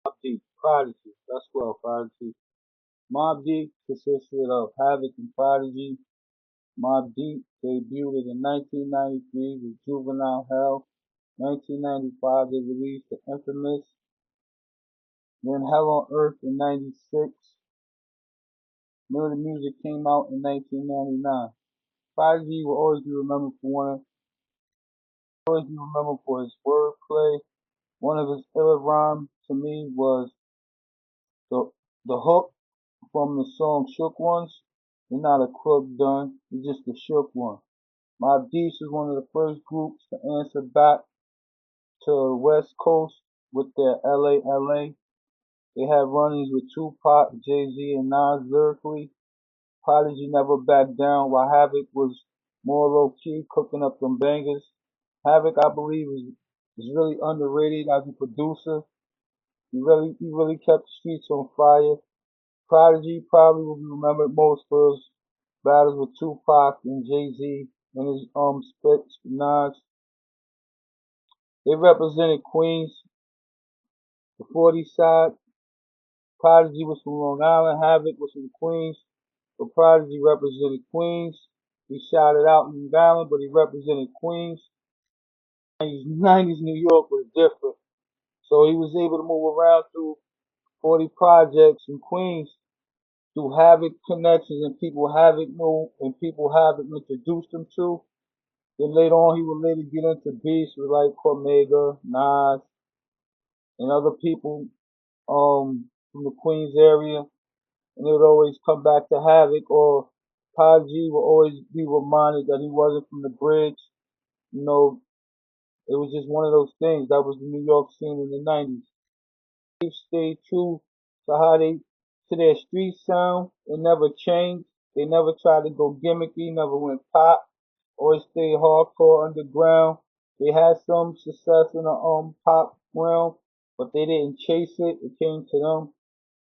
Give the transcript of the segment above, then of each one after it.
Mobb Deep, Prodigy. That's well, Prodigy. Mobb Deep consisted of Havoc and Prodigy. Mobb Deep debuted in 1993 with Juvenile Hell. 1995 they released the infamous Then Hell on Earth in 96. Murder Music came out in 1999. Prodigy will always be remembered for his wordplay. One of his iller rhymes to me was the the hook from the song Shook Ones. You're not a crook done, you're just a shook one. Mobb Deep is one of the first groups to answer back to the West Coast with their LA LA. They had run-ins with Tupac, Jay-Z, and Nas lyrically. Prodigy never backed down while Havoc was more low-key, cooking up them bangers. Havoc, I believe, is really underrated as a producer. He really kept the streets on fire. Prodigy probably will be remembered most for his battles with Tupac and Jay-Z and his splits with Nas. They represented Queens, the 40 side. Prodigy was from Long Island, Havoc was from Queens, but Prodigy represented Queens. He shouted out Long Island, but he represented Queens. 90s New York was different, so he was able to move around through 40 projects in Queens through Havoc connections and people Havoc knew and people Havoc introduced him to. Then later on, he would later get into beefs with like Cormega, Nas, and other people from the Queens area, and they would always come back to Havoc, or Prodigy would always be reminded that he wasn't from the bridge. You know, it was just one of those things. That was the New York scene in the 90s. They stayed true to their street sound. It never changed. They never tried to go gimmicky, never went pop. Always stayed hardcore underground. They had some success in the pop realm, but they didn't chase it. It came to them.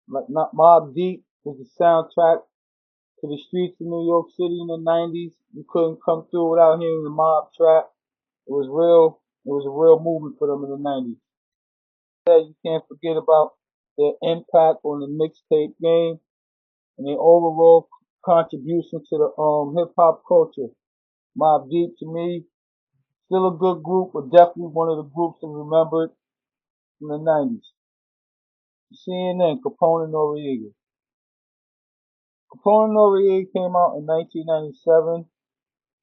Like not Mobb Deep was the soundtrack to the streets of New York City in the 90s. You couldn't come through without hearing the mob track. It was real. It was a real movement for them in the 90s. Yeah, you can't forget about their impact on the mixtape game and their overall contribution to the hip hop culture. Mobb Deep to me, still a good group, but definitely one of the groups to remember in the 90s. CNN, Capone and Noriega. Capone and Noriega came out in 1997.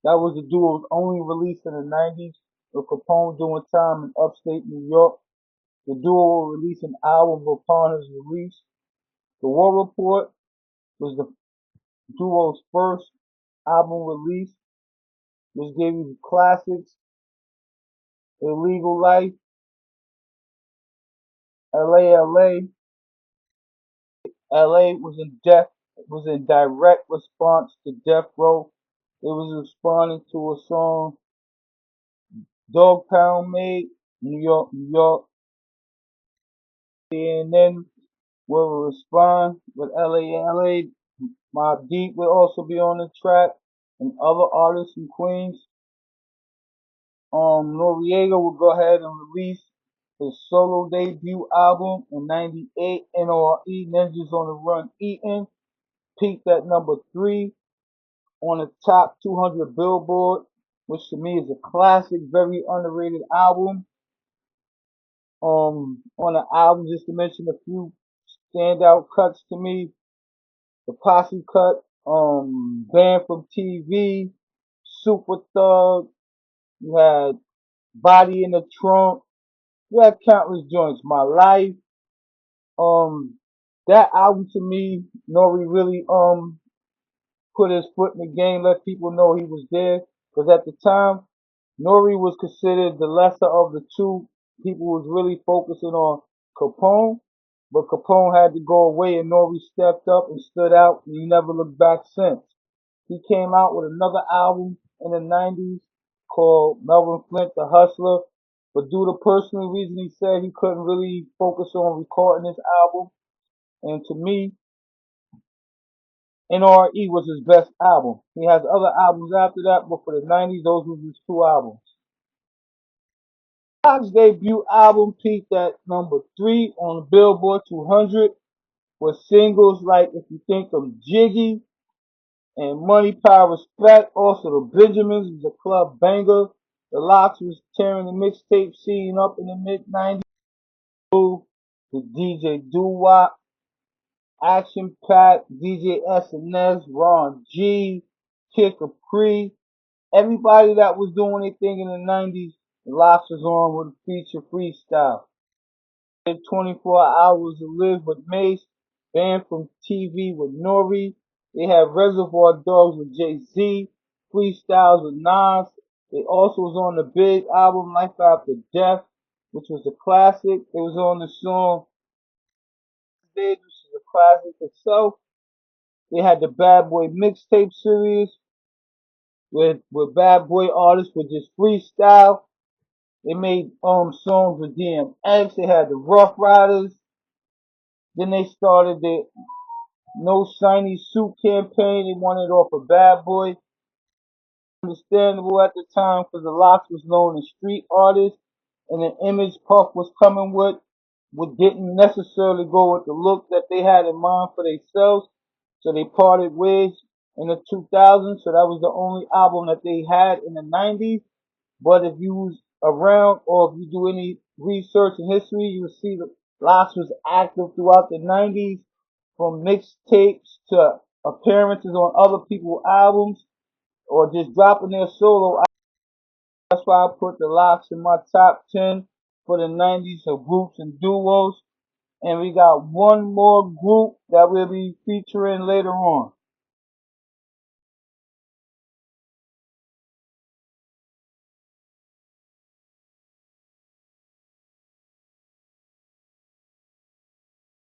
That was the duo's only release in the 90s, with Capone doing time in upstate New York. The duo will release an album upon his release. The War Report was the duo's first album release, which gave you the classics, Illegal Life, LA LA. LA was in direct response to Death Row. It was responding to a song Dog Pound made, New York, New York. And then will respond with LA. Mobb Deep will also be on the track, and other artists in Queens. Noriega will go ahead and release his solo debut album in '98, NRE, Ninjas on the Run Eatin', peaked at number 3 on the top 200 Billboard, which to me is a classic, very underrated album. On the album, just to mention a few standout cuts to me, the Posse cut, Banned from TV, Super Thug, you had Body in the Trunk, you had countless joints. My Life, um, that album to me, Nori really put his foot in the game, let people know he was there. Because at the time, Nori was considered the lesser of the two. People was really focusing on Capone, but Capone had to go away and Nori stepped up and stood out and he never looked back since. He came out with another album in the 90s called Melvin Flint the Hustler, but due to personal reasons he said he couldn't really focus on recording this album. And to me, NRE was his best album. He has other albums after that, but for the 90s, those were his two albums. LOX's debut album peaked at #3 on the Billboard 200 with singles like If You Think I'm Jiggy and Money, Power, Respect. Also, The Benjamins was a club banger. The LOX was tearing the mixtape scene up in the mid-90s. The DJ Doo-Wop, Action Pack, DJ SNS, Ron G, Kid Capri. Everybody that was doing anything in the 90s, the LOX was on with a feature freestyle. 24 Hours to Live with Mace, Banned from TV with Nori. They have Reservoir Dogs with Jay-Z, Freestyles with Nas. They also was on the big album Life After Death, which was a classic. They was on the song Stage, which is a classic itself. They had the Bad Boy mixtape series with Bad Boy artists with just freestyle. They made songs with DMX. They had the Rough Riders. Then they started the No Shiny Suit campaign. They wanted off a Bad Boy. Understandable at the time because the LOX was known as street artists, and the image Puff was coming with didn't necessarily go with the look that they had in mind for themselves. So they parted ways in the 2000s. So that was the only album that they had in the 90s. But if you was around or if you do any research and history, you will see that LOX was active throughout the 90s, from mixtapes to appearances on other people's albums or just dropping their solo albums. That's why I put the LOX in my top 10 for the 90s of groups and duos. And we got one more group that we'll be featuring later on.